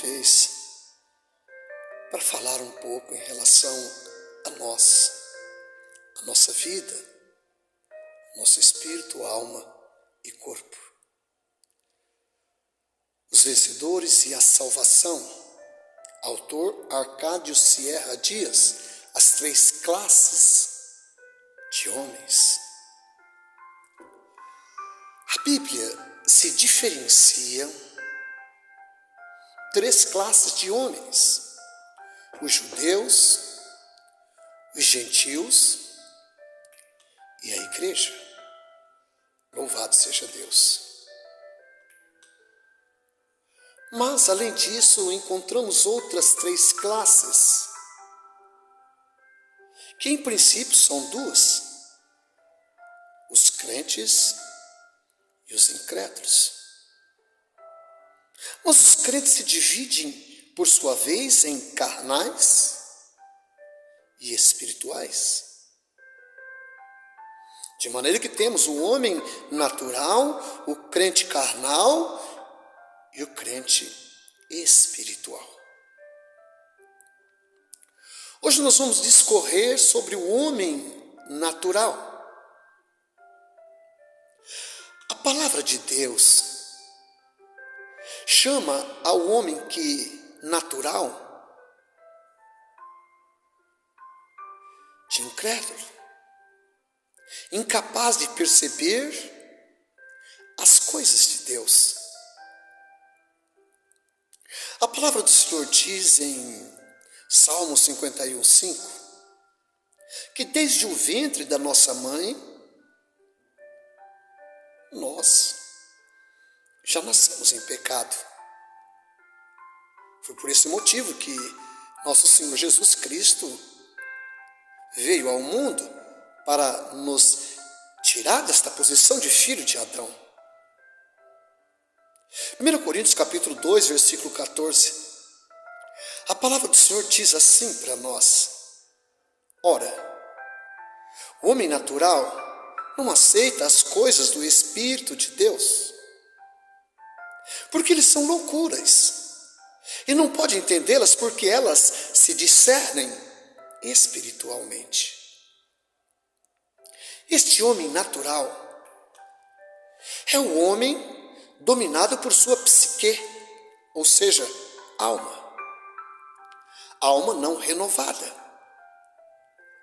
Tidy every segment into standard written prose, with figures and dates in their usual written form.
vez para falar um pouco em relação a nós, a nossa vida, nosso espírito, alma e corpo. Os vencedores e a salvação. Autor Arcádio Sierra Dias, as 3 classes de homens. A Bíblia se diferencia 3 classes de homens: os judeus, os gentios e a igreja. Louvado seja Deus. Mas, além disso, encontramos outras 3 classes, que em princípio são 2, os crentes e os incrédulos. Mas os crentes se dividem, por sua vez, em carnais e espirituais. De maneira que temos o homem natural, o crente carnal e o crente espiritual. Hoje nós vamos discorrer sobre o homem natural. A palavra de Deus chama ao homem natural de incrédulo, incapaz de perceber as coisas de Deus. A palavra do Senhor diz em Salmo 51:5 que desde o ventre da nossa mãe, nós já nascemos em pecado. Foi por esse motivo que nosso Senhor Jesus Cristo veio ao mundo para nos tirar desta posição de filho de Adão. 1 Coríntios capítulo 2, versículo 14. A palavra do Senhor diz assim para nós: ora, o homem natural não aceita as coisas do Espírito de Deus, porque eles são loucuras, e não pode entendê-las porque elas se discernem espiritualmente. Este homem natural é o homem dominado por sua psique, ou seja, alma não renovada,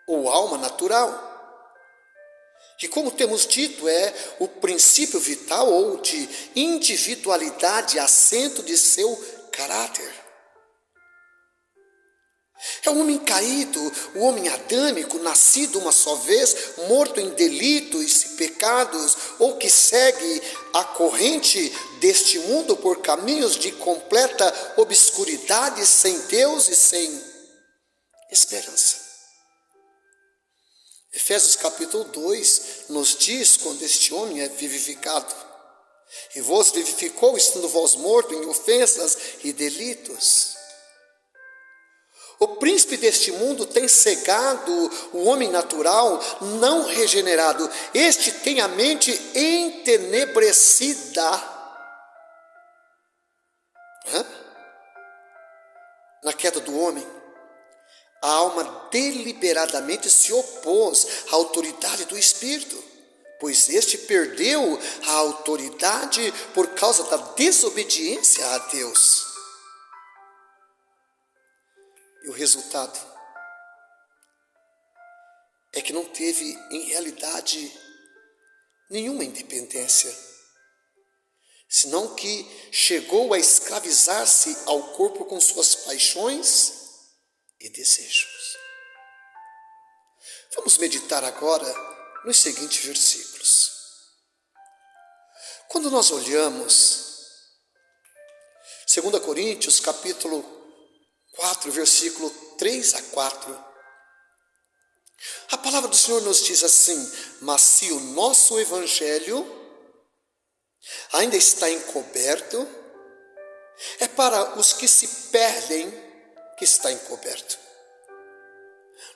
ou alma natural, que, como temos dito, é o princípio vital ou de individualidade, assento de seu caráter. É o homem caído, o homem adâmico, nascido uma só vez, morto em delitos e pecados, ou que segue a corrente deste mundo por caminhos de completa obscuridade, sem Deus e sem esperança. Efésios capítulo 2 nos diz quando este homem é vivificado: e vos vivificou, estando vós mortos em ofensas e delitos. O príncipe deste mundo tem cegado o homem natural não regenerado. Este tem a mente entenebrecida. Na queda do homem, a alma deliberadamente se opôs à autoridade do Espírito, pois este perdeu a autoridade por causa da desobediência a Deus. E o resultado é que não teve, em realidade, nenhuma independência, senão que chegou a escravizar-se ao corpo com suas paixões e desejos. Vamos meditar agora nos seguintes versículos. Quando nós olhamos 2 Coríntios capítulo 4, versículo 3 a 4, a palavra do Senhor nos diz assim: mas se o nosso evangelho ainda está encoberto, é para os que se perdem que está encoberto,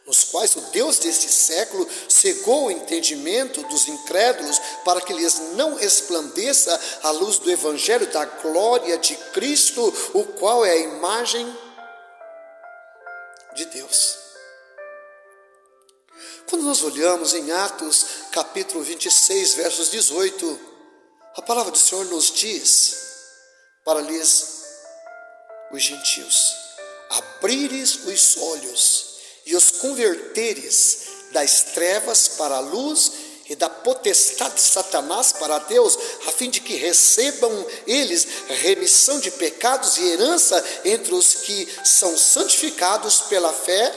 nos quais o Deus deste século cegou o entendimento dos incrédulos, para que lhes não resplandeça a luz do evangelho da glória de Cristo, o qual é a imagem de Deus. Quando nós olhamos em Atos capítulo 26, versos 18, a palavra do Senhor nos diz para lhes, os gentios, abrires os olhos e os converteres das trevas para a luz e da potestade de Satanás para Deus, a fim de que recebam eles remissão de pecados e herança entre os que são santificados pela fé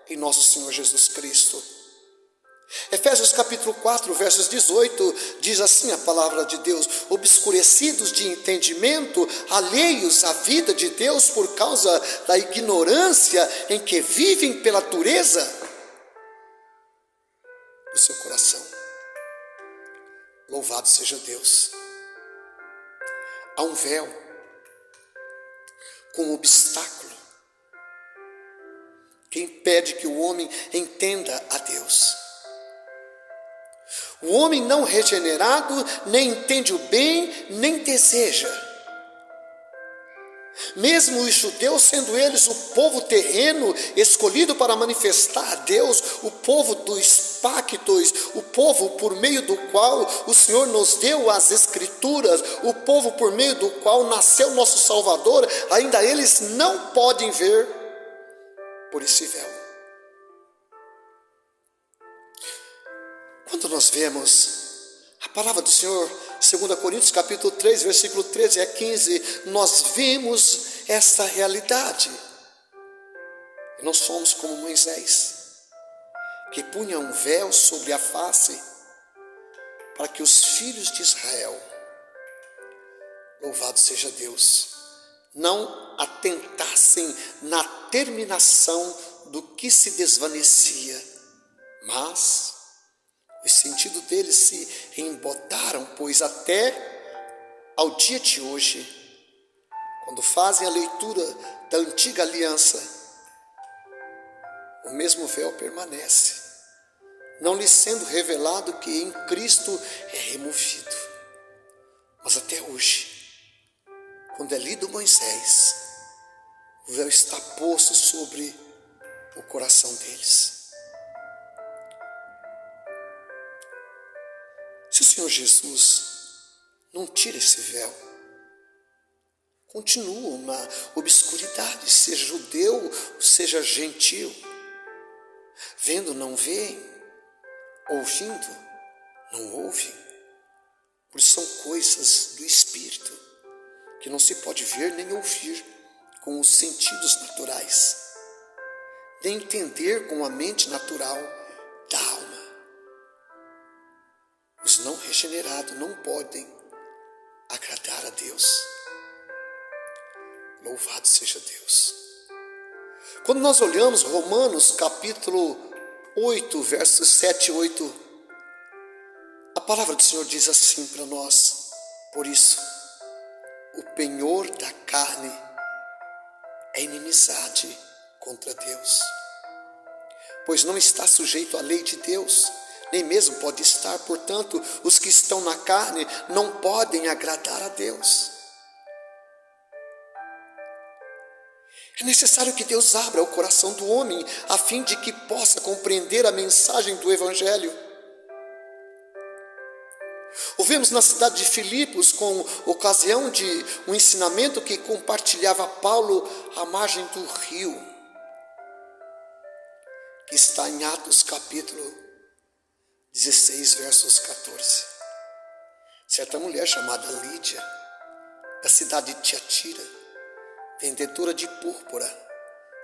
em nosso Senhor Jesus Cristo. Efésios capítulo 4, versos 18, diz assim a palavra de Deus: obscurecidos de entendimento, alheios à vida de Deus por causa da ignorância em que vivem pela dureza do seu coração. Louvado seja Deus. Há um véu com um obstáculo que impede que o homem entenda a Deus. O homem não regenerado nem entende o bem, nem deseja. Mesmo os judeus, sendo eles o povo terreno, escolhido para manifestar a Deus, o povo dos pactos, o povo por meio do qual o Senhor nos deu as Escrituras, o povo por meio do qual nasceu nosso Salvador, ainda eles não podem ver por esse véu. Quando nós vemos a palavra do Senhor, 2 Coríntios capítulo 3, versículo 13 a 15, nós vemos essa realidade. E nós somos como Moisés, que punha um véu sobre a face, para que os filhos de Israel, louvado seja Deus, não atentassem na terminação do que se desvanecia, mas os sentidos deles se embotaram, pois até ao dia de hoje, quando fazem a leitura da antiga aliança, o mesmo véu permanece, não lhes sendo revelado que em Cristo é removido. Mas até hoje, quando é lido Moisés, o véu está posto sobre o coração deles. Se o Senhor Jesus não tira esse véu, continuam na obscuridade, seja judeu, seja gentil, vendo não veem, ouvindo não ouvem, porque são coisas do Espírito, que não se pode ver nem ouvir com os sentidos naturais, nem entender com a mente natural da alma. Os não regenerados não podem agradar a Deus. Louvado seja Deus. Quando nós olhamos Romanos capítulo 8, versos 7 e 8, a palavra do Senhor diz assim para nós: por isso, o penhor da carne é inimizade contra Deus, pois não está sujeito à lei de Deus, nem mesmo pode estar. Portanto, os que estão na carne não podem agradar a Deus. É necessário que Deus abra o coração do homem, a fim de que possa compreender a mensagem do Evangelho. Ouvimos na cidade de Filipos, com ocasião de um ensinamento que compartilhava Paulo à margem do rio, que está em Atos capítulo 16, versos 14. Certa mulher chamada Lídia, da cidade de Tiatira, vendedora de púrpura,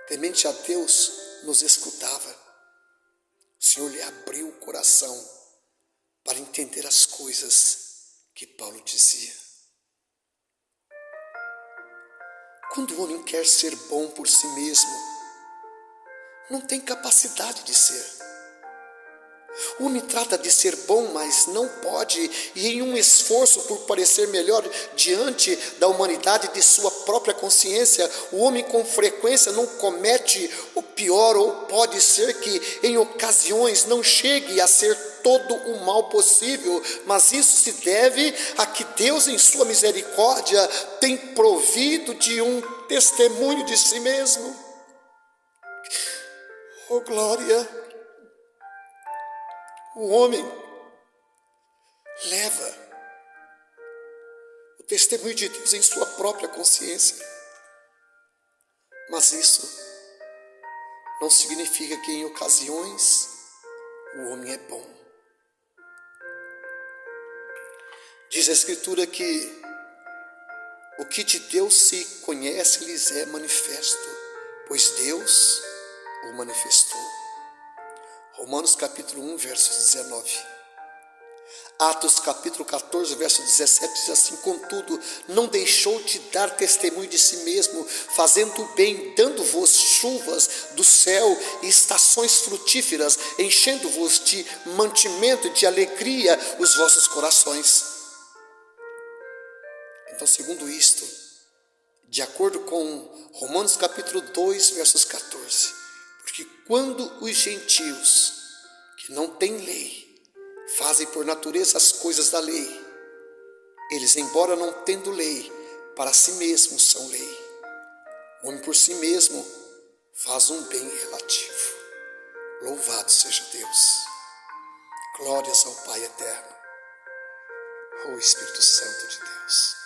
temente a Deus, nos escutava. O Senhor lhe abriu o coração para entender as coisas que Paulo dizia. Quando o homem quer ser bom por si mesmo, não tem capacidade de ser. O homem trata de ser bom, mas não pode, e em um esforço por parecer melhor diante da humanidade de sua própria consciência, o homem com frequência não comete o pior, ou pode ser que em ocasiões não chegue a ser todo o mal possível, mas isso se deve a que Deus em sua misericórdia tem provido de um testemunho de si mesmo. Oh glória! O homem leva o testemunho de Deus em sua própria consciência, mas isso não significa que em ocasiões o homem é bom. Diz a Escritura que o que de Deus se conhece lhes é manifesto, pois Deus o manifestou. Romanos capítulo 1, verso 19. Atos capítulo 14, verso 17 diz assim: contudo, não deixou de dar testemunho de si mesmo, fazendo o bem, dando-vos chuvas do céu e estações frutíferas, enchendo-vos de mantimento e de alegria os vossos corações. Então, segundo isto, de acordo com Romanos capítulo 2, versos 14, porque quando os gentios que não têm lei fazem por natureza as coisas da lei, eles, embora não tendo lei, para si mesmos são lei. O homem por si mesmo faz um bem relativo. Louvado seja Deus. Glórias ao Pai eterno, ao Espírito Santo de Deus.